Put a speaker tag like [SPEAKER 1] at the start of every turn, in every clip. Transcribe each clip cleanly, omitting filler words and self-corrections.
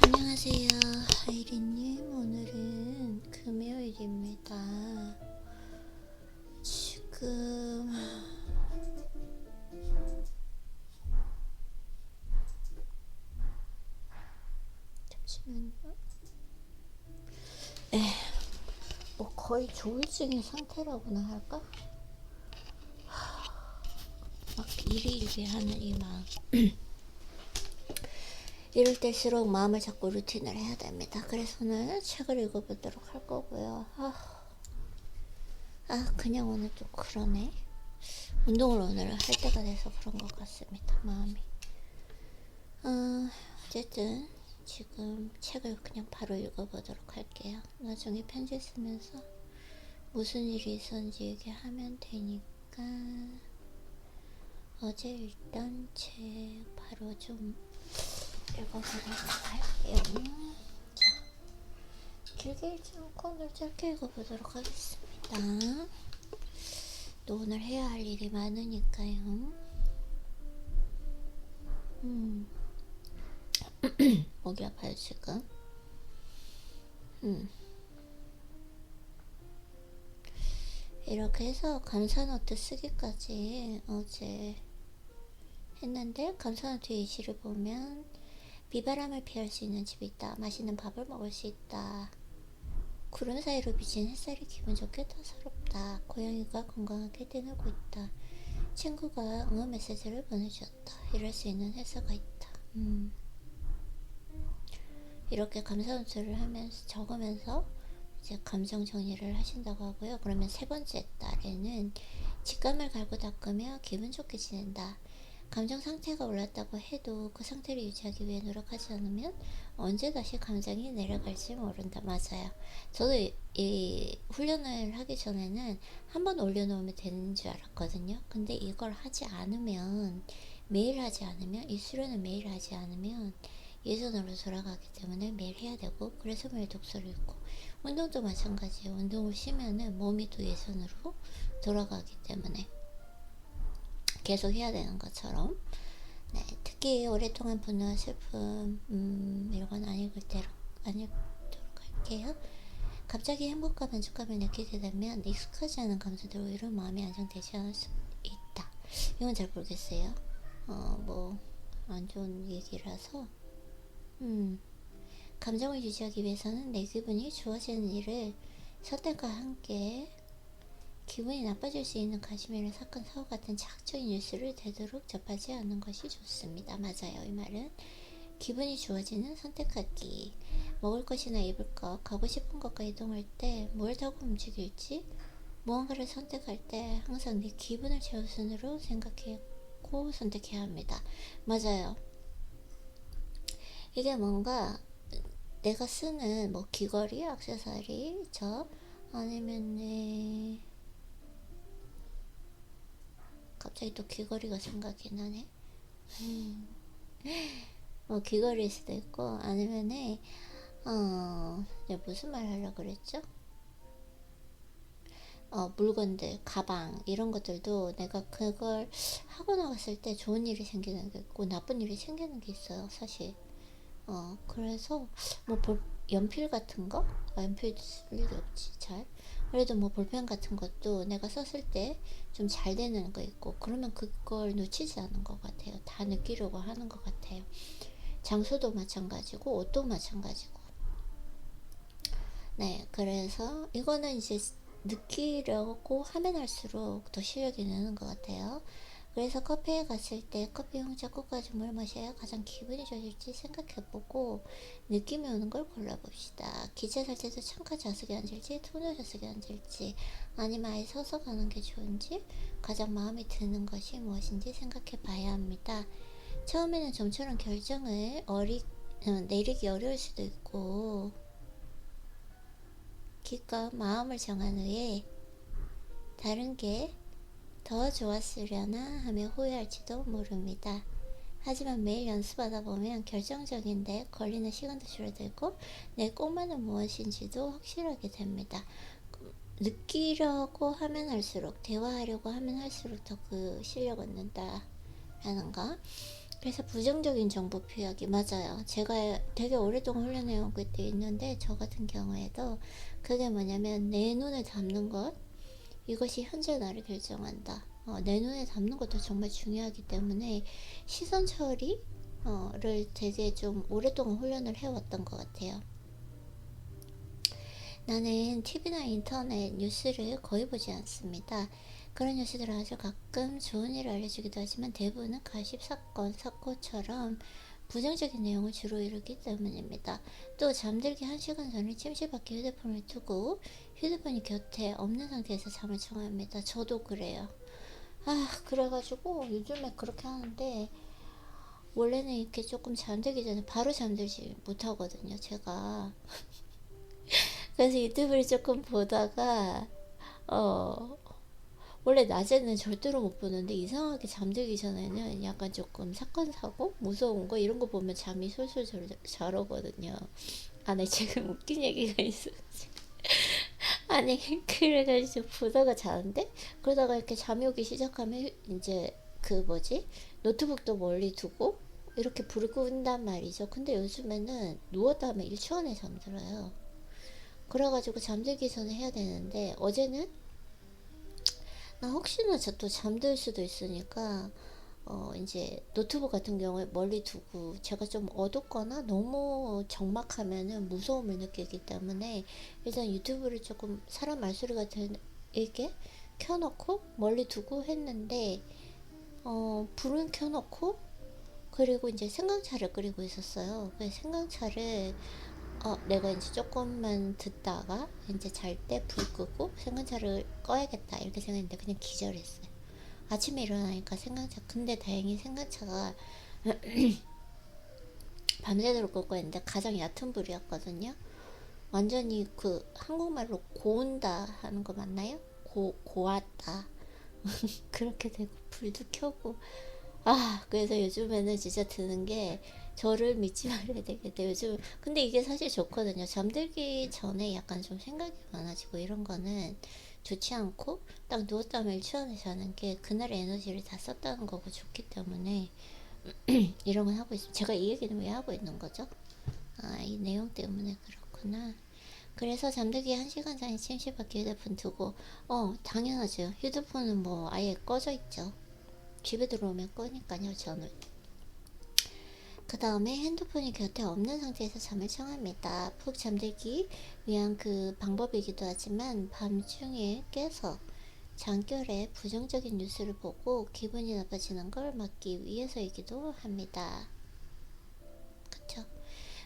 [SPEAKER 1] 안녕하세요, 하이리님. 오늘은 금요일입니다. 지금 잠시만요. 뭐 거의 조울증의 상태라고나 할까? 막 이리이리 하는 이 마음. 이럴 때일수록 마음을 잡고 루틴을 해야 됩니다. 그래서 오늘 책을 읽어보도록 할 거고요. 그냥 오늘 좀 그러네. 운동을 오늘 할 때가 돼서 그런 것 같습니다. 마음이. 어쨌든 지금 책을 그냥 바로 읽어보도록 할게요. 나중에 편지 쓰면서 무슨 일이 있었는지 얘기하면 되니까 어제 읽던 책 바로 좀 읽어보도록 할게요. 자, 길게 읽지 않고 오늘 짧게 읽어보도록 하겠습니다. 또 오늘 해야 할 일이 많으니까요. 목이 아파요 지금. 이렇게 해서 감사노트 쓰기까지 어제 했는데, 감사노트 예시를 보면 비바람을 피할 수 있는 집이 있다. 맛있는 밥을 먹을 수 있다. 구름 사이로 비친 햇살이 기분 좋게 따사롭다. 고양이가 건강하게 뛰놀고 있다. 친구가 응원 메시지를 보내주었다. 이럴 수 있는 회사가 있다. 이렇게 감사노트를 하면서 적으면서 이제 감정 정리를 하신다고 하고요. 그러면 세 번째 달에는 직감을 갈고 닦으며 기분 좋게 지낸다. 감정 상태가 올랐다고 해도 그 상태를 유지하기 위해 노력하지 않으면 언제 다시 감정이 내려갈지 모른다. 맞아요. 저도 이 훈련을 하기 전에는 한번 올려놓으면 되는 줄 알았거든요. 근데 이걸 하지 않으면, 매일 하지 않으면, 이 수련을 매일 하지 않으면 예전으로 돌아가기 때문에 매일 해야 되고, 그래서 매일 독서를 읽고, 운동도 마찬가지예요. 운동을 쉬면은 몸이 또 예전으로 돌아가기 때문에 계속 해야 되는 것처럼. 네, 특히 오랫동안 분노와 슬픔 이런 건 안 읽도록 할게요. 갑자기 행복과 만족감을 느끼게 되면 익숙하지 않은 감정들 오히려 마음이 안정되지 않을 수 있다. 이건 잘 모르겠어요. 뭐 안 좋은 얘기라서. 감정을 유지하기 위해서는 내 기분이 좋아지는 일을 선택과 함께 기분이 나빠질 수 있는 가시면을 사건, 사고 같은 자극적인 뉴스를 되도록 접하지 않는 것이 좋습니다. 맞아요. 이 말은 기분이 좋아지는 선택하기. 먹을 것이나 입을 것, 가고 싶은 것과 이동할 때 뭘 타고 움직일지, 무언가를 선택할 때 항상 내 기분을 최우선으로 생각하고 선택해야 합니다. 맞아요. 이게 뭔가 내가 쓰는 뭐 귀걸이, 액세서리, 아니면 갑자기 또 귀걸이가 생각이 나네. 뭐 귀걸이일 수도 있고, 아니면은 무슨 말 하려고 그랬죠? 물건들, 가방 이런 것들도 내가 그걸 하고 나갔을 때 좋은 일이 생기는 게 있고 나쁜 일이 생기는 게 있어요, 사실. 그래서 뭐 연필 같은 거, 연필 쓸 일이 없지 잘. 그래도 뭐 볼펜 같은 것도 내가 썼을 때 좀 잘 되는 거 있고, 그러면 그걸 놓치지 않는 것 같아요. 다 느끼려고 하는 것 같아요. 장소도 마찬가지고 옷도 마찬가지고. 네, 그래서 이거는 이제 느끼려고 하면 할수록 더 실력이 느는 것 같아요. 그래서 커피에 갔을 때 커피 홍차 끝까지 뭘 마셔야 가장 기분이 좋을지 생각해보고 느낌이 오는 걸 골라봅시다. 기차 탈 때도 창가 좌석에 앉을지 터널 좌석에 앉을지, 아니면 아예 서서 가는 게 좋은지, 가장 마음에 드는 것이 무엇인지 생각해 봐야 합니다. 처음에는 좀처럼 결정을 내리기 어려울 수도 있고, 기껏 마음을 정한 후에 다른 게 더 좋았으려나 하며 후회할지도 모릅니다. 하지만 매일 연습하다 보면 결정적인데 걸리는 시간도 줄어들고 내 꿈만은 무엇인지도 확실하게 됩니다. 느끼려고 하면 할수록, 대화하려고 하면 할수록 더 그 실력을 얻는다 라는 거. 그래서 부정적인 정보 표현이 맞아요. 제가 되게 오랫동안 훈련해온 것도 있는데 저 같은 경우에도 그게 뭐냐면 내 눈에 담는 것, 이것이 현재 나를 결정한다. 내 눈에 담는 것도 정말 중요하기 때문에 시선 처리를 되게 좀 오랫동안 훈련을 해왔던 것 같아요. 나는 TV나 인터넷 뉴스를 거의 보지 않습니다. 그런 뉴스들은 아주 가끔 좋은 일을 알려주기도 하지만 대부분은 가십 사건, 사고처럼 부정적인 내용을 주로 이루기 때문입니다. 또 잠들기 1시간 전에 침실 밖에 휴대폰을 두고 휴대폰이 곁에 없는 상태에서 잠을 청합니다. 저도 그래요. 그래가지고 요즘에 그렇게 하는데 원래는 이렇게 조금 잠들기 전에 바로 잠들지 못하거든요, 제가. 그래서 유튜브를 조금 보다가 어 원래 낮에는 절대로 못 보는데 이상하게 잠들기 전에는 약간 조금 사건 사고 무서운 거 이런 거 보면 잠이 솔솔 잘 오거든요. 네, 지금 웃긴 얘기가 있어. 아니, 그래가지고 보다가 자는데 그러다가 이렇게 잠이 오기 시작하면 이제 그 뭐지, 노트북도 멀리 두고 이렇게 불을 끈단 말이죠. 근데 요즘에는 누웠다 하면 1초 안에 잠들어요. 그래가지고 잠들기 전에 해야 되는데 어제는 나 혹시나 저 또 잠들 수도 있으니까 이제 노트북 같은 경우에 멀리 두고, 제가 좀 어둡거나 너무 적막하면은 무서움을 느끼기 때문에 일단 유튜브를 조금 사람 말소리가 들게 켜놓고 멀리 두고 했는데 불은 켜놓고 그리고 이제 생강차를 끓이고 있었어요. 그 생강차를 내가 이제 조금만 듣다가 이제 잘 때 불 끄고 생강차를 꺼야겠다 이렇게 생각했는데 그냥 기절했어요. 아침에 일어나니까 생강차, 근데 다행히 생강차가 밤새도록 끓고 있는데 가장 얕은 불이었거든요. 완전히 그 한국말로 고운다 하는 거 맞나요? 고왔다. 그렇게 되고 불도 켜고, 그래서 요즘에는 진짜 드는 게 저를 믿지 말아야 되겠다. 요즘 근데 이게 사실 좋거든요. 잠들기 전에 약간 좀 생각이 많아지고 이런 거는 좋지 않고, 딱 누웠다 하면 일주일에 자는 게 그날의 에너지를 다 썼다는 거고 좋기 때문에 이런 건 하고 있습니다. 제가 이 얘기는 왜 하고 있는 거죠? 이 내용 때문에 그렇구나. 그래서 잠들기 1시간 전에 침실 밖에 휴대폰 두고, 당연하죠. 휴대폰은 뭐 아예 꺼져 있죠. 집에 들어오면 끄니까요, 저는. 그 다음에 핸드폰이 곁에 없는 상태에서 잠을 청합니다. 푹 잠들기 위한 그 방법이기도 하지만 밤중에 깨서 잠결에 부정적인 뉴스를 보고 기분이 나빠지는 걸 막기 위해서이기도 합니다. 그쵸?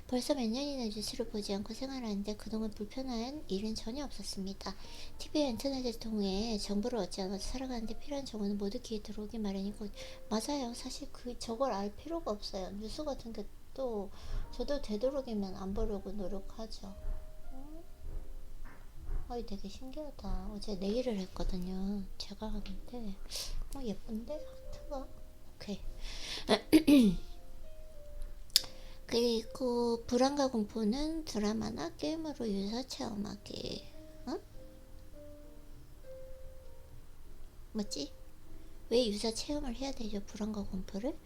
[SPEAKER 1] 벌써 몇 년이나 뉴스를 보지 않고 생활하는데 그동안 불편한 일은 전혀 없었습니다. TV와 인터넷을 통해 정보를 얻지 않아서 살아가는데 필요한 정보는 모두 귀에 들어오기 마련이고, 맞아요. 사실 저걸 알 필요가 없어요. 뉴스 같은 것도 저도 되도록이면 안 보려고 노력하죠. 되게 신기하다. 어제 네일을 했거든요. 제가 하는데 예쁜데? 하트가? 오케이. 그리고 불안과 공포는 드라마나 게임으로 유사 체험하기. 뭐지? 왜 유사 체험을 해야 되죠? 불안과 공포를?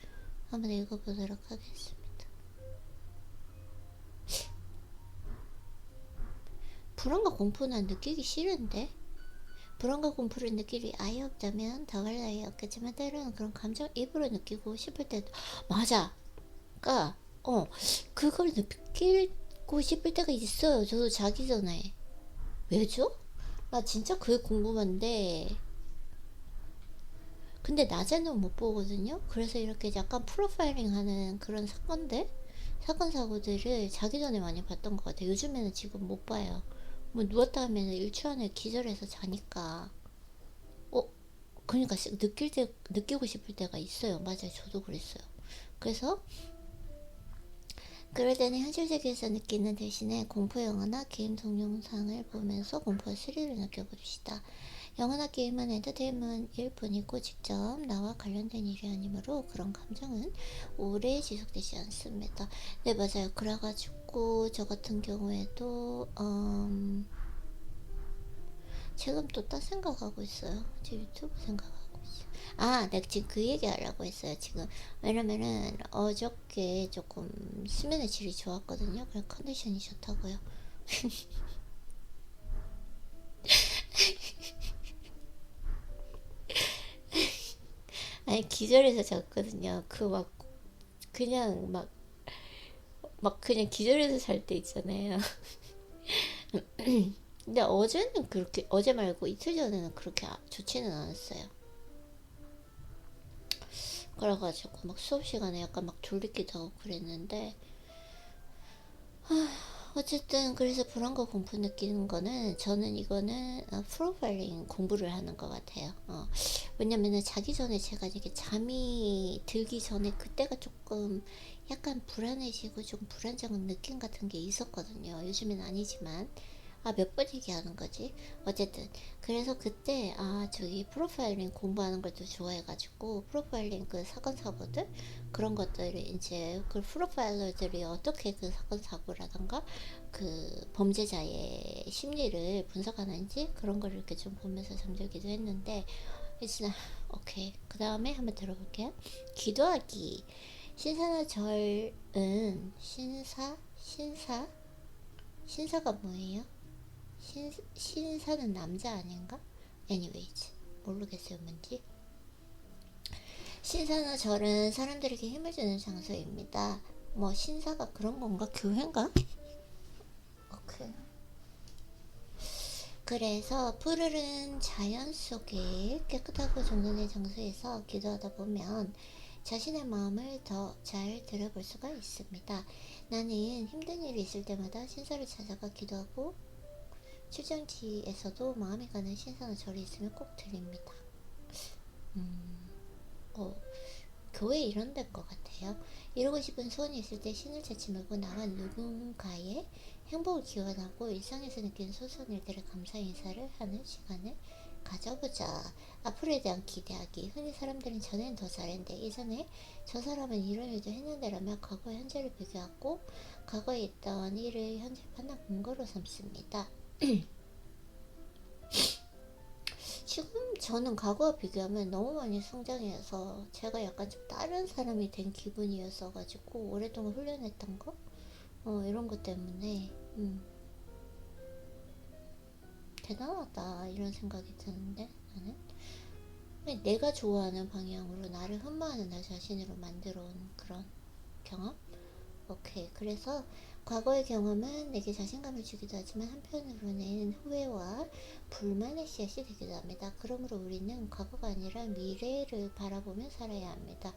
[SPEAKER 1] 한번 읽어보도록 하겠습니다. 불안과 공포는 느끼기 싫은데? 불안과 공포를 느낄 일 아예 없다면 더할 나위 없겠지만 때로는 그런 감정 일부러 느끼고 싶을 때도, 맞아. 그니까 그걸 느끼고 싶을 때가 있어요. 저도 자기 전에. 왜죠? 나 진짜 그게 궁금한데, 근데 낮에는 못 보거든요. 그래서 이렇게 약간 프로파일링 하는 그런 사건 사고들을 자기 전에 많이 봤던 것 같아요. 요즘에는 지금 못 봐요. 뭐 누웠다 하면 일주 안에 기절해서 자니까. 그러니까 느끼고 싶을 때가 있어요. 맞아요. 저도 그랬어요. 그래서 그럴 때는 현실 세계에서 느끼는 대신에 공포 영화나 게임 동영상을 보면서 공포의 스릴을 느껴봅시다. 영화나 게임은 엔터테인먼트일 뿐이고 직접 나와 관련된 일이 아니므로 그런 감정은 오래 지속되지 않습니다. 네, 맞아요. 그래가지고 저 같은 경우에도 지금 또 딴 생각하고 있어요. 제 유튜브 생각하고. 내가 지금 그 얘기 하려고 했어요, 지금. 왜냐면은, 어저께 조금 수면의 질이 좋았거든요. 그냥 컨디션이 좋다고요. 아니, 기절해서 잤거든요. 그냥 그냥 기절해서 잘 때 있잖아요. 근데 어제는 그렇게, 어제 말고 이틀 전에는 그렇게 좋지는 않았어요. 그래가지고 막 수업 시간에 약간 막 졸리기도 하고 그랬는데, 어쨌든 그래서 불안과 공포 느끼는 거는 저는 이거는 프로파일링 공부를 하는 것 같아요. 왜냐면은 자기 전에 제가 이렇게 잠이 들기 전에 그때가 조금 약간 불안해지고 좀 불안정한 느낌 같은 게 있었거든요. 요즘엔 아니지만. 몇 번 얘기하는 거지? 어쨌든. 그래서 그때, 저기 프로파일링 공부하는 걸 또 좋아해가지고, 프로파일링 그 사건, 사고들? 그런 것들을 이제, 그 프로파일러들이 어떻게 그 사건, 사고라던가, 그 범죄자의 심리를 분석하는지 그런 걸 이렇게 좀 보면서 잠들기도 했는데, 이제, 오케이. 그 다음에 한번 들어볼게요. 기도하기. 신사나 절은, 신사가 뭐예요? 신사는 남자 아닌가? anyways 모르겠어요 뭔지. 신사나 절은 사람들에게 힘을 주는 장소입니다. 뭐 신사가 그런 건가? 교회인가? 오케이. 그래서 푸르른 자연 속에 깨끗하고 정돈된 장소에서 기도하다 보면 자신의 마음을 더 잘 들어볼 수가 있습니다. 나는 힘든 일이 있을 때마다 신사를 찾아가 기도하고 출장지에서도 마음이 가는 신사나 절이 있으면 꼭 드립니다. 어, 교회 이런 데일 것 같아요. 이루고 싶은 소원이 있을 때 신을 찾지 말고 나와 누군가의 행복을 기원하고 일상에서 느끼는 소소한 일들에 감사 인사를 하는 시간을 가져보자. 앞으로에 대한 기대하기. 흔히 사람들은 전에는 더 잘했는데 예전에 저 사람은 이런 일도 했는데라며 과거와 현재를 비교하고 과거에 있던 일을 현재 판단 근거로 삼습니다. 지금 저는 과거와 비교하면 너무 많이 성장해서 제가 약간 좀 다른 사람이 된 기분이었어가지고 오랫동안 훈련했던 거 이런 것 때문에 대단하다 이런 생각이 드는데 나는 내가 좋아하는 방향으로 나를 흠모하는 나 자신으로 만들어 온 그런 경험. 오케이. 그래서 과거의 경험은 내게 자신감을 주기도 하지만 한편으로는 후회와 불만의 씨앗이 되기도 합니다. 그러므로 우리는 과거가 아니라 미래를 바라보며 살아야 합니다.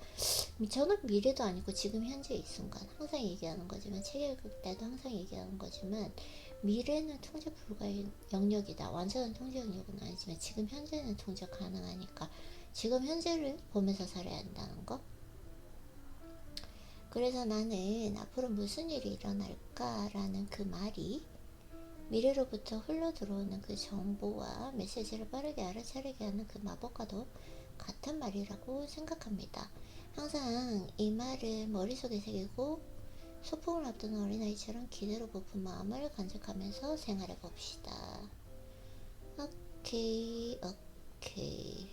[SPEAKER 1] 저는 미래도 아니고 지금 현재 이 순간 항상 얘기하는 거지만 책 읽을 때도 항상 얘기하는 거지만 미래는 통제 불가의 영역이다. 완전한 통제 영역은 아니지만 지금 현재는 통제 가능하니까 지금 현재를 보면서 살아야 한다는 거. 그래서 나는 앞으로 무슨 일이 일어날까라는 그 말이 미래로부터 흘러 들어오는 그 정보와 메시지를 빠르게 알아차리게 하는 그 마법과도 같은 말이라고 생각합니다. 항상 이 말을 머릿속에 새기고 소풍을 앞두는 어린아이처럼 기대로 부푼 마음을 간직하면서 생활해 봅시다. 오케이, 오케이.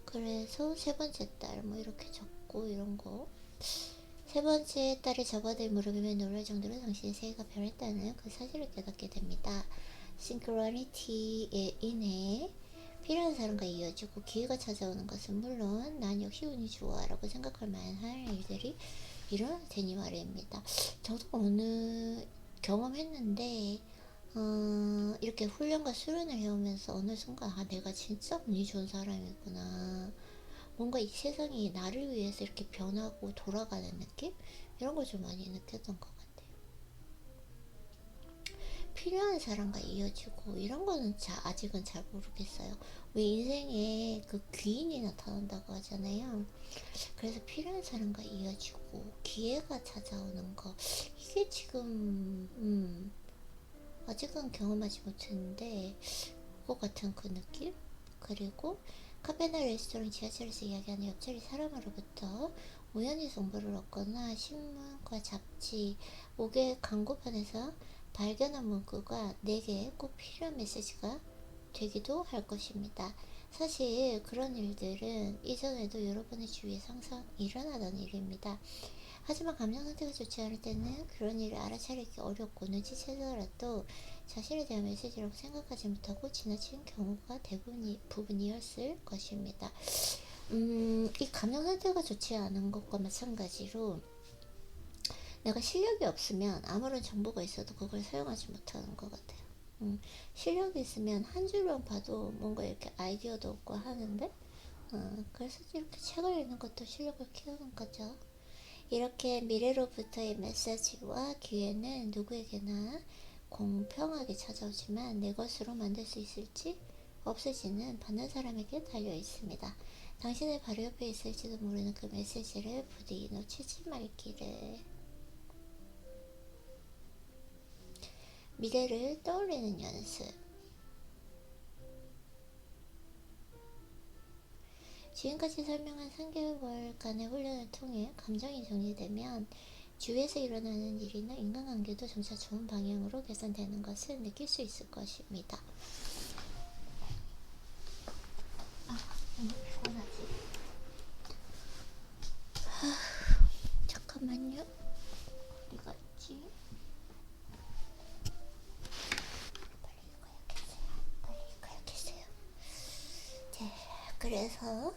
[SPEAKER 1] 그래서 세 번째 딸 뭐 이렇게 적고 이런 거. 세 번째 딸의 접어들 무릎이며 놀랄 정도로 당신의 새해가 변했다는 그 사실을 깨닫게 됩니다. 싱크로니티에 인해 필요한 사람과 이어지고 기회가 찾아오는 것은 물론 난 역시 운이 좋아 라고 생각할 만한 일들이 일어나더니 말입니다. 저도 어느 경험했는데 이렇게 훈련과 수련을 해오면서 어느 순간 내가 진짜 운이 좋은 사람이구나, 뭔가 이 세상이 나를 위해서 이렇게 변하고 돌아가는 느낌? 이런 걸 좀 많이 느꼈던 것 같아요. 필요한 사람과 이어지고 이런 거는 아직은 잘 모르겠어요. 왜 인생에 그 귀인이 나타난다고 하잖아요. 그래서 필요한 사람과 이어지고 기회가 찾아오는 거, 이게 지금 아직은 경험하지 못했는데 그거 같은 그 느낌? 그리고 카페나 레스토랑, 지하철에서 이야기하는 옆자리 사람으로부터 우연히 정보를 얻거나 신문과 잡지, 목의 광고판에서 발견한 문구가 내게 꼭 필요한 메시지가 되기도 할 것입니다. 사실 그런 일들은 이전에도 여러분의 주위에서 항상 일어나던 일입니다. 하지만 감정 상태가 좋지 않을 때는 그런 일을 알아차리기 어렵고 눈치채더라도 자신에 대한 메시지라고 생각하지 못하고 지나치는 경우가 부분이었을 것입니다. 이 감정 상태가 좋지 않은 것과 마찬가지로 내가 실력이 없으면 아무런 정보가 있어도 그걸 사용하지 못하는 것 같아요. 실력이 있으면 한 줄만 봐도 뭔가 이렇게 아이디어도 없고 하는데, 그래서 이렇게 책을 읽는 것도 실력을 키우는 거죠. 이렇게 미래로부터의 메시지와 기회는 누구에게나 공평하게 찾아오지만 내 것으로 만들 수 있을지 없을지는 받는 사람에게 달려 있습니다. 당신의 바로 옆에 있을지도 모르는 그 메시지를 부디 놓치지 말기를. 미래를 떠올리는 연습. 지금까지 설명한 3개월간의 훈련을 통해 감정이 정리되면 주위에서 일어나는 일이나 인간관계도 점차 좋은 방향으로 개선되는 것을 느낄 수 있을 것입니다. 피곤하지? 잠깐만요. 어디가 있지? 빨리 가야겠어요. 자, 그래서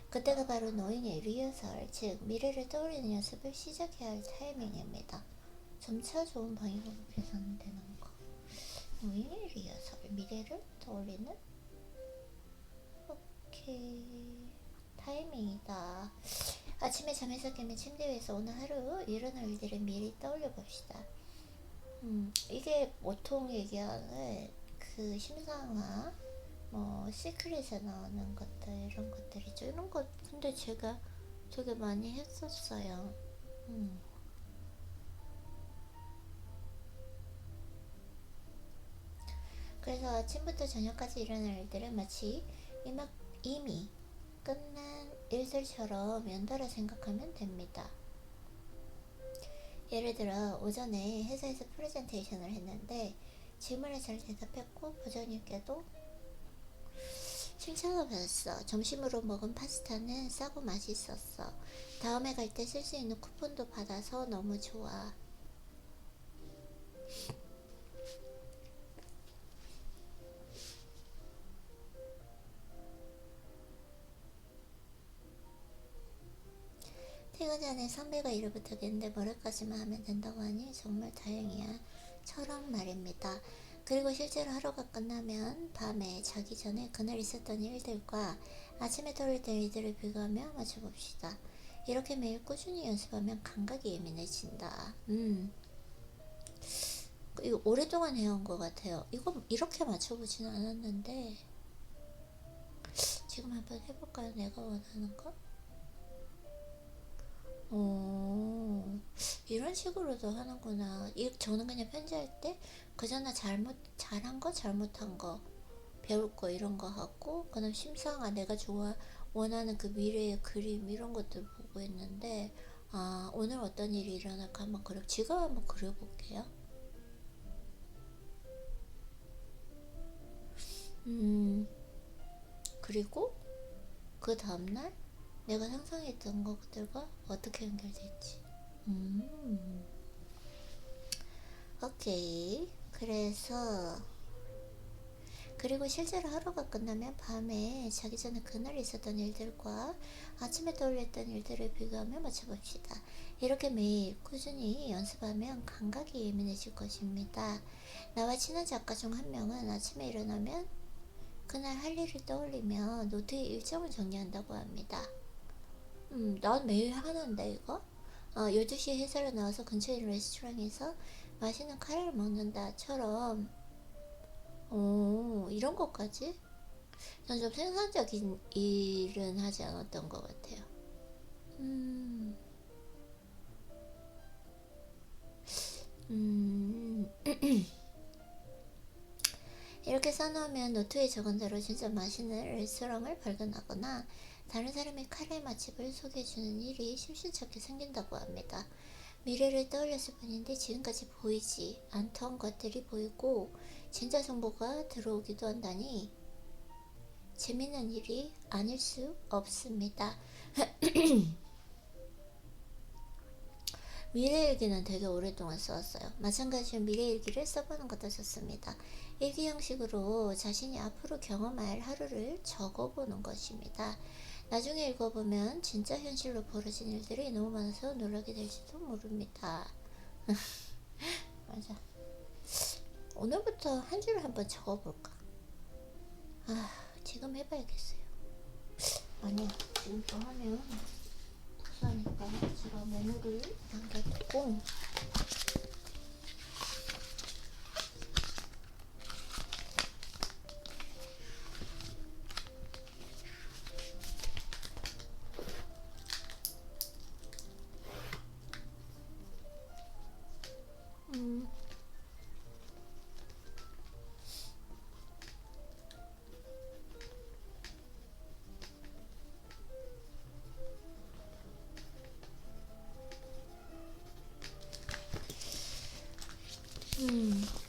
[SPEAKER 1] 그때가 바로 노인의 리허설, 즉 미래를 떠올리는 연습을 시작해야 할 타이밍입니다. 점차 좋은 방향으로 개선되는 거. 노인의 리허설, 미래를 떠올리는 오케이 타이밍이다. 아침에 잠에서 깨면 침대 위에서 오늘 하루 일어날 일들을 미리 떠올려 봅시다. 이게 보통 얘기하는 그 심상화, 뭐 시크릿에 나오는 것들 이런 것들이죠. 이런 것 근데 제가 되게 많이 했었어요. 그래서 아침부터 저녁까지 일어날 일들은 마치 이미 끝난 일들처럼 연달아 생각하면 됩니다. 예를 들어 오전에 회사에서 프레젠테이션을 했는데 질문에 잘 대답했고 부장님께도 칭찬을 받았어. 점심으로 먹은 파스타는 싸고 맛있었어. 다음에 갈 때 쓸 수 있는 쿠폰도 받아서 너무 좋아. 퇴근 전에 선배가 일을 부탁했는데 모레까지만 하면 된다고 하니 정말 다행이야. 처럼 말입니다. 그리고 실제로 하루가 끝나면 밤에 자기 전에 그날 있었던 일들과 아침에 떠올렸던 일들을 비교하며 맞춰봅시다. 이렇게 매일 꾸준히 연습하면 감각이 예민해진다. 이거 오랫동안 해온 것 같아요. 이거 이렇게 맞춰보진 않았는데 지금 한번 해볼까요? 내가 원하는 거? 이런 식으로도 하는구나. 저는 그냥 편지할 때 그전에 잘한 거, 잘못한 거, 배울 거 이런 거 하고, 그다음 심상아 내가 원하는 그 미래의 그림 이런 것들 보고 있는데, 오늘 어떤 일이 일어날까 한번 지금 한번 그려볼게요. 그리고 그 다음날 내가 상상했던 것들과 어떻게 연결될지. 오케이. 그리고 실제로 하루가 끝나면 밤에 자기 전에 그날 있었던 일들과 아침에 떠올렸던 일들을 비교하며 맞춰봅시다. 이렇게 매일 꾸준히 연습하면 감각이 예민해질 것입니다. 나와 친한 작가 중 한 명은 아침에 일어나면 그날 할 일을 떠올리며 노트에 일정을 정리한다고 합니다. 난 매일 하는데 이거? 12시에 회사를 나와서 근처에 있는 레스토랑에서 맛있는 카레를 먹는다처럼 이런 것까지? 전 좀 생산적인 일은 하지 않았던 것 같아요. 음, 음, 이렇게 써놓으면 노트에 적은 대로 진짜 맛있는 레스토랑을 발견하거나 다른 사람의 카레 맛집을 소개해주는 일이 심심찮게 생긴다고 합니다. 미래를 떠올렸을 뿐인데 지금까지 보이지 않던 것들이 보이고 진짜 정보가 들어오기도 한다니 재밌는 일이 아닐 수 없습니다. 미래일기는 되게 오랫동안 써왔어요. 마찬가지로 미래일기를 써보는 것도 좋습니다. 일기 형식으로 자신이 앞으로 경험할 하루를 적어보는 것입니다. 나중에 읽어보면 진짜 현실로 벌어진 일들이 너무 많아서 놀라게 될지도 모릅니다. 맞아. 오늘부터 한 줄을 한번 적어볼까? 지금 해봐야겠어요. 아니야, 지금 또 하면 복수하니까 제가 메모를 남겨두고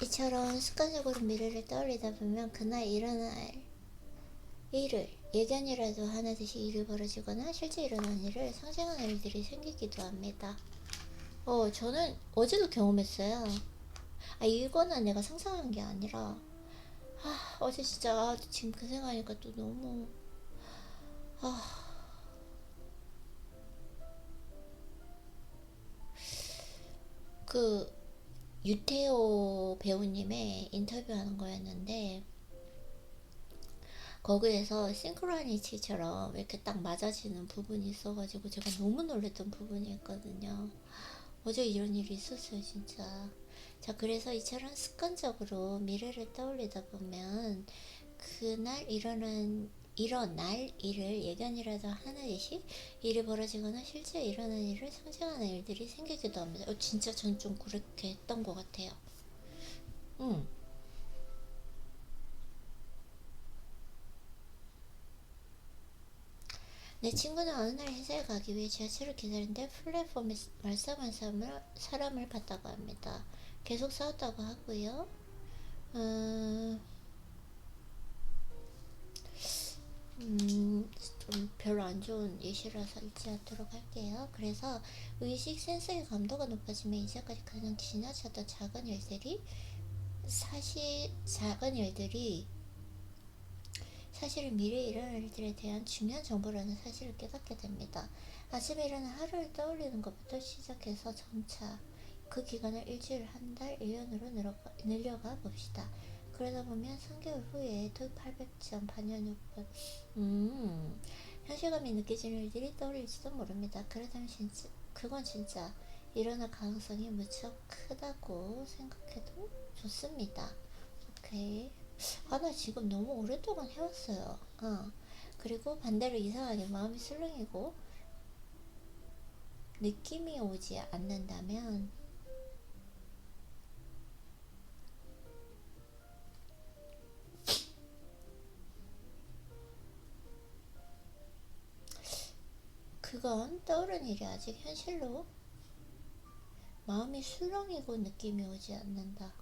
[SPEAKER 1] 이처럼 습관적으로 미래를 떠올리다 보면 그날 일어날 일을 예견이라도 하나듯이 일이 벌어지거나 실제 일어난 일을 상징하는 일들이 생기기도 합니다. 저는 어제도 경험했어요. 이거는 내가 상상한 게 아니라 어제 진짜 지금 그 생각하니까 또 너무 그 유태호 배우님의 인터뷰하는 거였는데 거기에서 싱크로니티처럼 이렇게 딱 맞아지는 부분이 있어가지고 제가 너무 놀랬던 부분이 있거든요. 어제 이런 일이 있었어요, 진짜. 자, 그래서 이처럼 습관적으로 미래를 떠올리다 보면 그날 일어날 일을 예견이라도 하나씩 일이 벌어지거나 실제 일어난 일을 상징하는 일들이 생기기도 합니다. 진짜 전 좀 그렇게 했던 것 같아요. 내 친구는 어느 날 회사에 가기 위해 지하철을 기다리는데 플랫폼에 말싸움한 사람을 봤다고 합니다. 계속 싸웠다고 하고요. 좀 별로 안 좋은 예시라서 읽지 않도록 할게요. 그래서 의식 센서의 감도가 높아지면 이제까지 그냥 지나쳤던 작은 일들이 사실은 미래에 일어날 일들에 대한 중요한 정보라는 사실을 깨닫게 됩니다. 아침에 일어나 하루를 떠올리는 것부터 시작해서 점차 그 기간을 일주일, 한 달, 1년으로 늘려가 봅시다. 그러다 보면 3개월 후에 토익 800점, 반년 후번 현실감이 느껴지는 일들이 떠올릴지도 모릅니다. 그건 진짜 일어날 가능성이 무척 크다고 생각해도 좋습니다. 오케이. 나 지금 너무 오랫동안 해왔어요. 그리고 반대로 이상하게 마음이 술렁이고 느낌이 오지 않는다면 그건 떠오른 일이 아직 현실로 마음이 술렁이고 느낌이 오지 않는다.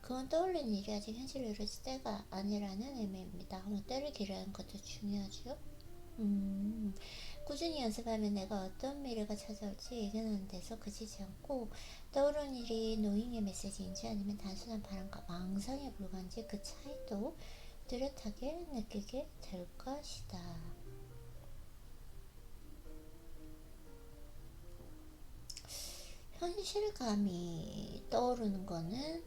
[SPEAKER 1] 그건 떠올린 일이 아직 현실로 이루어질 때가 아니라는 의미입니다. 때를 기르는 것도 중요하죠. 꾸준히 연습하면 내가 어떤 미래가 찾아올지 예견하는 데서 그치지 않고 떠오른 일이 노잉의 메시지인지 아니면 단순한 바람과 망상에 불과한지 그 차이도 뚜렷하게 느끼게 될 것이다. 현실감이 떠오르는 거는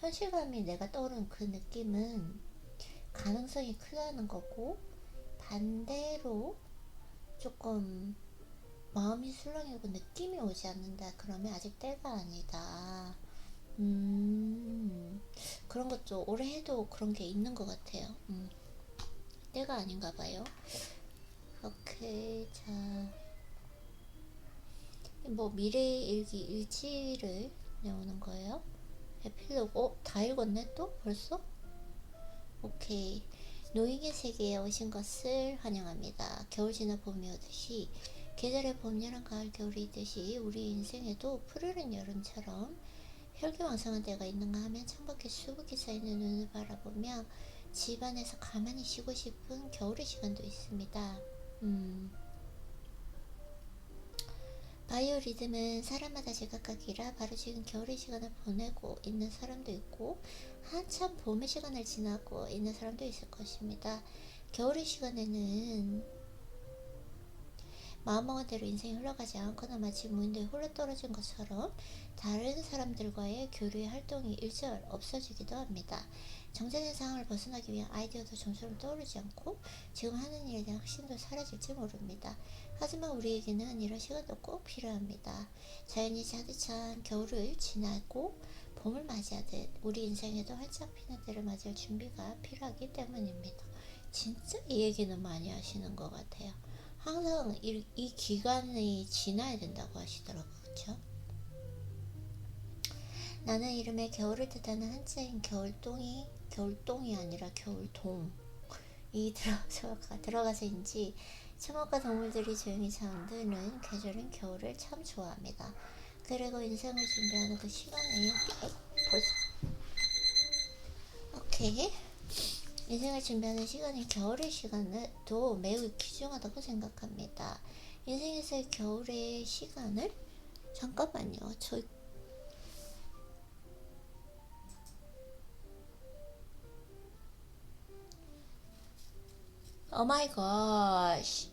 [SPEAKER 1] 현실감이 내가 떠오르는 그 느낌은 가능성이 크다는 거고 반대로 조금 마음이 술렁이고 느낌이 오지 않는다 그러면 아직 때가 아니다. 그런 것도 오래 해도 그런 게 있는 것 같아요. 때가 아닌가 봐요. 오케이. 자, 미래일기 일지를 내오는 거예요. 에필로그. 다 읽었네 또 벌써? 오케이. 노잉의 세계에 오신 것을 환영합니다. 겨울 지나 봄이 오듯이 계절의 봄, 여름, 가을, 겨울이 있듯이 우리 인생에도 푸르른 여름처럼 혈기왕성한 때가 있는가 하면 창밖에 수북히 쌓이는 눈을 바라보며 집안에서 가만히 쉬고 싶은 겨울의 시간도 있습니다. 바이오리듬은 사람마다 제각각이라 바로 지금 겨울의 시간을 보내고 있는 사람도 있고 한참 봄의 시간을 지나고 있는 사람도 있을 것입니다. 겨울의 시간에는 마음먹은 대로 인생이 흘러가지 않거나 마치 무인도에 홀로 떨어진 것처럼 다른 사람들과의 교류의 활동이 일절 없어지기도 합니다. 정제된 상황을 벗어나기 위한 아이디어도 좀처럼 떠오르지 않고 지금 하는 일에 대한 확신도 사라질지 모릅니다. 하지만 우리에게는 이런 시간도 꼭 필요합니다. 자연이 차디찬 겨울을 지나고 봄을 맞이하듯 우리 인생에도 활짝 피는 때를 맞이할 준비가 필요하기 때문입니다. 진짜 이 얘기는 많이 하시는 것 같아요. 항상 이 기간이 지나야 된다고 하시더라고요. 그쵸? 나는 이름에 겨울을 뜻하는 한자인 겨울동이 아니라 겨울동이 들어가서인지 초목과 동물들이 조용히 잠드는 계절인 겨울을 참 좋아합니다. 그리고 인생을 준비하는 그 시간이 벌써 오케이. 인생을 준비하는 시간인 겨울의 시간도 매우 귀중하다고 생각합니다. 인생에서의 겨울의 시간을 잠깐만요. Oh my gosh.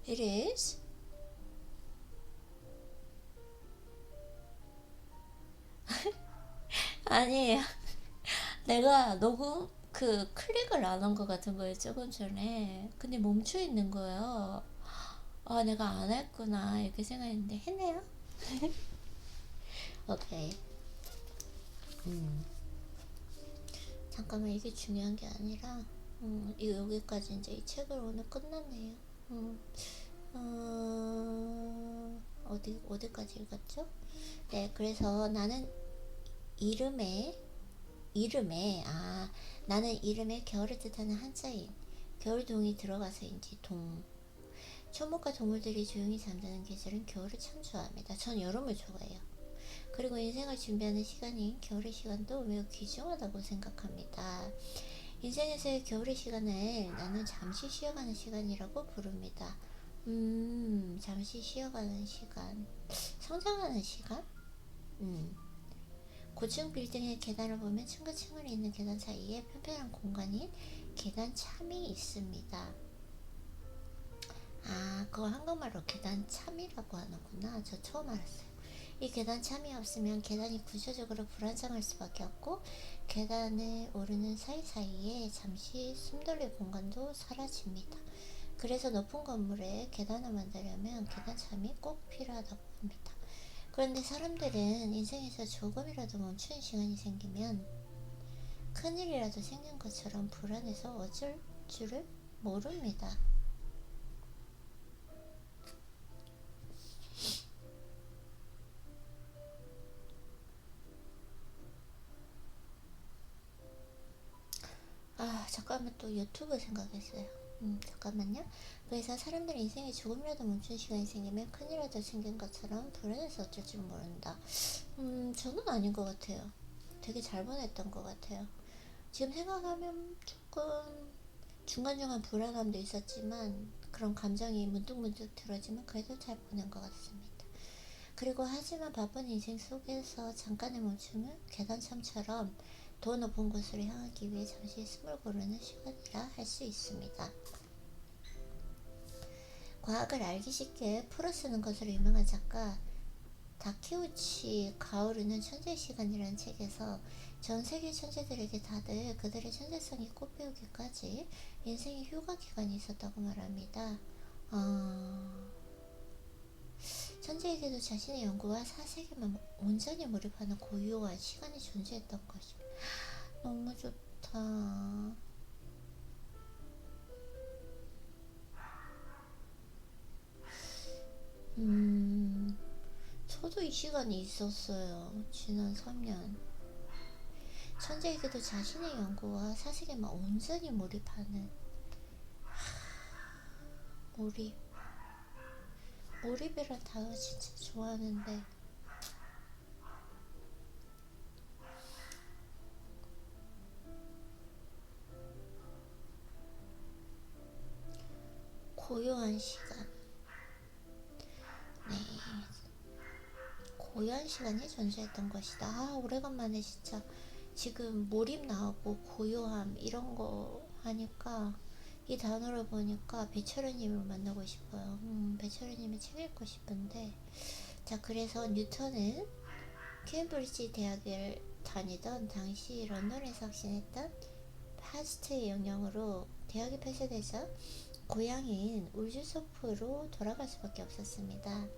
[SPEAKER 1] It is. 아니에요. 내가 녹음 클릭을 안 한 것 같은 거예요. 조금 전에. 근데 멈춰 있는 거예요. 아, 내가 안 했구나 이렇게 생각했는데 했네요. 오케이. 잠깐만, 이게 중요한 게 아니라 이거 여기까지 이제 이 책을 오늘 끝났네요. 어디까지 읽었죠? 네, 그래서 나는 이름에 나는 이름에 겨울을 뜻하는 한자인 겨울동이 들어가서인지 초목과 동물들이 조용히 잠드는 계절은 겨울을 참 좋아합니다. 전 여름을 좋아해요. 그리고 인생을 준비하는 시간인 겨울의 시간도 매우 귀중하다고 생각합니다. 인생에서의 겨울의 시간을 나는 잠시 쉬어가는 시간이라고 부릅니다. 잠시 쉬어가는 시간, 성장하는 시간? 고층 빌딩의 계단을 보면 층과 층을 잇는 계단 사이에 평평한 공간인 계단 참이 있습니다. 아, 그걸 한국말로 계단 참이라고 하는구나. 저 처음 알았어요. 이 계단 참이 없으면 계단이 구조적으로 불안정할 수밖에 없고 계단을 오르는 사이사이에 잠시 숨 돌릴 공간도 사라집니다. 그래서 높은 건물에 계단을 만들려면 계단 참이 꼭 필요하다고 합니다. 그런데 사람들은 인생에서 조금이라도 멈추는 시간이 생기면 큰일이라도 생긴 것처럼 불안해서 어쩔 줄을 모릅니다. 아, 잠깐만, 또 유튜브 생각했어요. 잠깐만요. 그래서 사람들은 인생에 조금이라도 멈춘 시간이 생기면 큰일이라도 생긴 것처럼 불안해서 어쩔 줄 모른다. 저는 아닌 것 같아요. 되게 잘 보냈던 것 같아요. 지금 생각하면 조금 중간중간 불안함도 있었지만 그런 감정이 문득문득 들어지만 그래도 잘 보낸 것 같습니다. 그리고 하지만 바쁜 인생 속에서 잠깐의 멈춤은 계단참처럼 더 높은 곳으로 향하기 위해 잠시 숨을 고르는 시간이라 할 수 있습니다. 과학을 알기 쉽게 풀어쓰는 것으로 유명한 작가 다케우치 가오르는 천재의 시간이라는 책에서 전 세계 천재들에게 다들 그들의 천재성이 꽃피우기까지 인생의 휴가 기간이 있었다고 말합니다. 천재에게도 자신의 연구와 사색에만 온전히 몰입하는 고유한 시간이 존재했던 것입니다. 너무 좋다. 저도 이 시간이 있었어요. 지난 3년. 천재에게도 자신의 연구와 사색에만 온전히 몰입하는 몰입이란 단어 진짜 좋아하는데 고요한 시간. 네, 고요한 시간이 존재했던 것이다. 아, 오래간만에 진짜 지금 몰입 나오고 고요함 이런 거 하니까 이 단어를 보니까 배철우님을 만나고 싶어요. 배철우님의 책 읽고 싶은데, 자, 그래서 뉴턴은 케임브리지 대학을 다니던 당시 런던에서 학신했던 파스트의 영향으로 대학이 폐쇄되자 고향인 울주소프로 돌아갈 수밖에 없었습니다.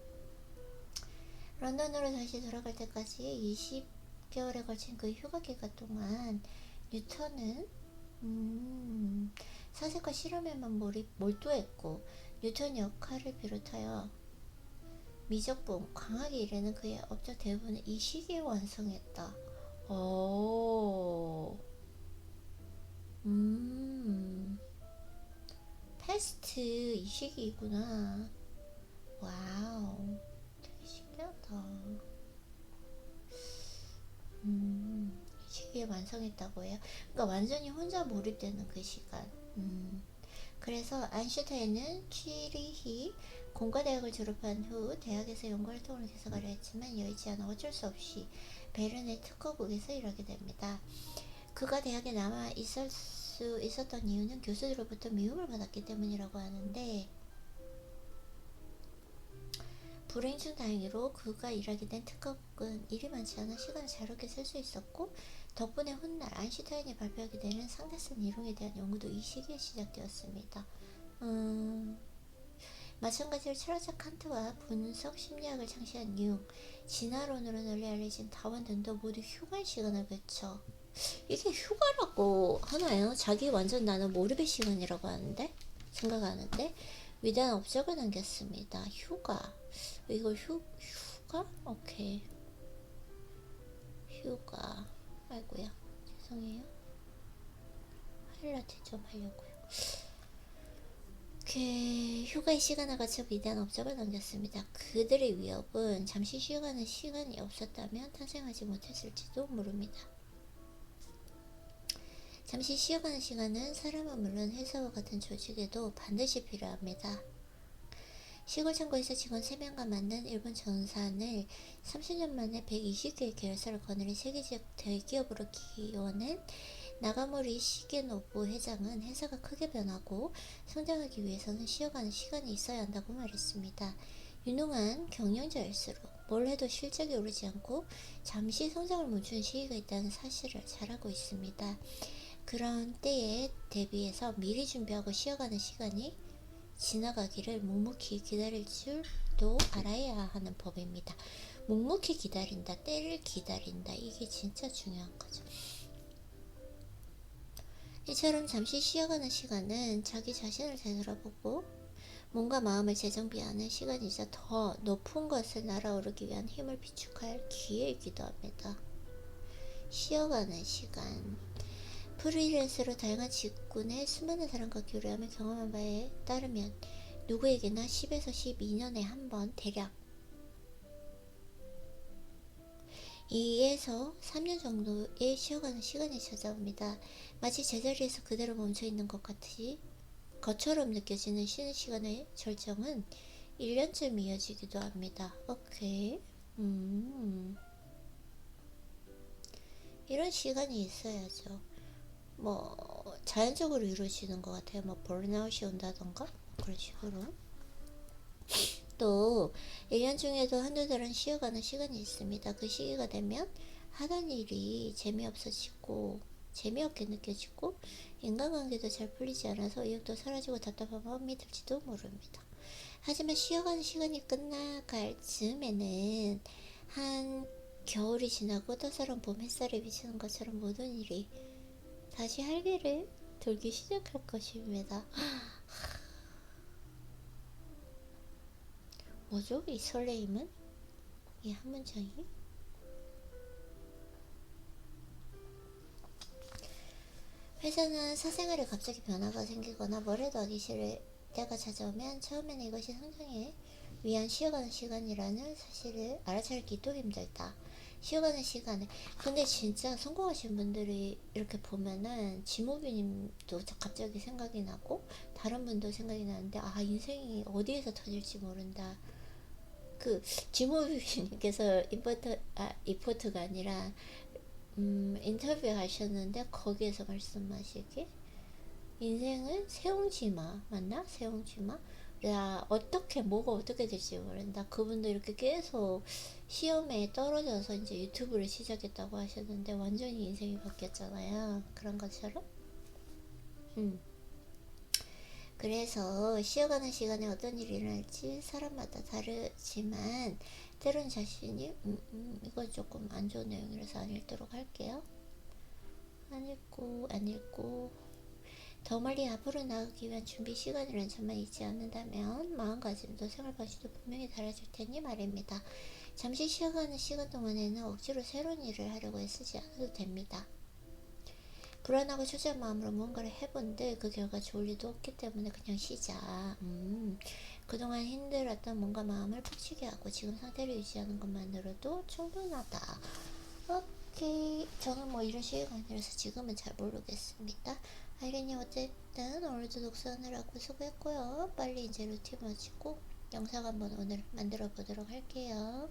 [SPEAKER 1] 런던으로 다시 돌아갈 때까지 20개월에 걸친 그 휴가 기간 동안 뉴턴은 사색과 실험에만 몰두했고, 뉴턴 역할을 비롯하여 미적분, 광학에 이르는 그의 업적 대부분을 이 시기에 완성했다. 오, 패스트 이 시기이구나. 와우, 되게 신기하다. 이 시기에 완성했다고 해요. 그러니까 완전히 혼자 몰입되는 그 시간. 그래서 아인슈타인은 취리히 공과대학을 졸업한 후 대학에서 연구활동을 계속하려 했지만 여의치 않아 어쩔 수 없이 베른의 특허국에서 일하게 됩니다. 그가 대학에 남아 있을 수 있었던 이유는 교수들로부터 미움을 받았기 때문이라고 하는데, 불행 중 다행히로 그가 일하게 된 특허국은 일이 많지 않아 시간을 자유롭게 쓸 수 있었고, 덕분에 훗날 아인슈타인이 발표하게 되는 상대성 이론에 대한 연구도 이 시기에 시작되었습니다. 마찬가지로 철학자 칸트와 분석 심리학을 창시한 융, 진화론으로 널리 알려진 다원 등도 모두 휴가의 시간을 그쳐. 이게 휴가라고 하나요? 자기 완전 나는 몰입의 시간이라고 하는데, 생각하는데 위대한 업적을 남겼습니다. 휴가. 이걸 휴가? 오케이. 휴가. 아이고야, 죄송해요. 하이라이트 좀 하려고요. 휴가의 시간을 거쳐 위대한 업적을 남겼습니다. 그들의 위협은 잠시 쉬어가는 시간이 없었다면 탄생하지 못했을지도 모릅니다. 잠시 쉬어가는 시간은 사람은 물론 회사와 같은 조직에도 반드시 필요합니다. 시골 창고에서 직원 3명과 만든 일본 전산을 30년 만에 120개의 계열사를 거느린 세계적 대기업으로 키워낸 나가모리 시게노부 회장은 회사가 크게 변하고 성장하기 위해서는 쉬어가는 시간이 있어야 한다고 말했습니다. 유능한 경영자일수록 뭘 해도 실적이 오르지 않고 잠시 성장을 멈춘 시기가 있다는 사실을 잘 알고 있습니다. 그런 때에 대비해서 미리 준비하고 쉬어가는 시간이 지나가기를 묵묵히 기다릴 줄도 알아야 하는 법입니다. 묵묵히 기다린다, 때를 기다린다, 이게 진짜 중요한 거죠. 이처럼 잠시 쉬어가는 시간은 자기 자신을 되돌아보고 몸과 마음을 재정비하는 시간이자 더 높은 것을 날아오르기 위한 힘을 비축할 기회이기도 합니다. 쉬어가는 시간. 프리랜서로 다양한 직군의 수많은 사람과 교류하며 경험한 바에 따르면 누구에게나 10에서 12년에 한 번 대략 2에서 3년 정도의 쉬어가는 시간이 찾아옵니다. 마치 제자리에서 그대로 멈춰있는 것처럼 느껴지는 쉬는 시간의 절정은 1년쯤 이어지기도 합니다. 오케이. 이런 시간이 있어야죠. 자연적으로 이루어지는 것 같아요. 번아웃이 온다던가 그런 식으로. 또 1년 중에도 한두 달은 쉬어가는 시간이 있습니다. 그 시기가 되면 하던 일이 재미없게 느껴지고 인간관계도 잘 풀리지 않아서 의욕도 사라지고 답답한 마음이 들지도 모릅니다. 하지만 쉬어가는 시간이 끝나갈 즈음에는 한 겨울이 지나고 따사로운 봄 햇살이 비치는 것처럼 모든 일이 다시 활기를 돌기 시작할 것입니다. 뭐죠? 이 설레임은? 이 한 문장이? 회사는 사생활에 갑자기 변화가 생기거나 뭘 해도 하기 싫을 때가 찾아오면 처음에는 이것이 성장에 위한 쉬어가는 시간이라는 사실을 알아차리기도 힘들다. 쉬어가는 시간에. 근데 진짜 성공하신 분들이 이렇게 보면은 지모비님도 갑자기 생각이 나고 다른 분도 생각이 나는데, 아, 인생이 어디에서 터질지 모른다. 그 지모비님께서 이포트가 아니라 인터뷰 하셨는데 거기에서 말씀하시기, 인생은 세옹지마 맞나? 세옹지마? 야, 어떻게 뭐가 어떻게 될지 모른다. 그분도 이렇게 계속 시험에 떨어져서 이제 유튜브를 시작했다고 하셨는데 완전히 인생이 바뀌었잖아요. 그런 것처럼. 음. 그래서 쉬어가는 시간에 어떤 일이 일어날지 사람마다 다르지만 때론 자신이 이건 조금 안 좋은 내용이라서 안 읽도록 할게요. 안 읽고 더 멀리 앞으로 나가기 위한 준비 시간이란 점만 잊지 않는다면 마음가짐도 생활 방식도 분명히 달라질 테니 말입니다. 잠시 쉬어가는 시간 동안에는 억지로 새로운 일을 하려고 애쓰지 않아도 됩니다. 불안하고 초조한 마음으로 무언가를 해본들 그 결과 좋을 리도 없기 때문에 그냥 쉬자. 그동안 힘들었던 뭔가 마음을 푹 쉬게 하고 지금 상태를 유지하는 것만으로도 충분하다. 오케이. 저는 뭐 이런 시간이라서 지금은 잘 모르겠습니다. 아이린이 어쨌든 오늘도 독서하느라고 수고했고요. 빨리 이제 루틴 마치고 영상 한번 오늘 만들어 보도록 할게요.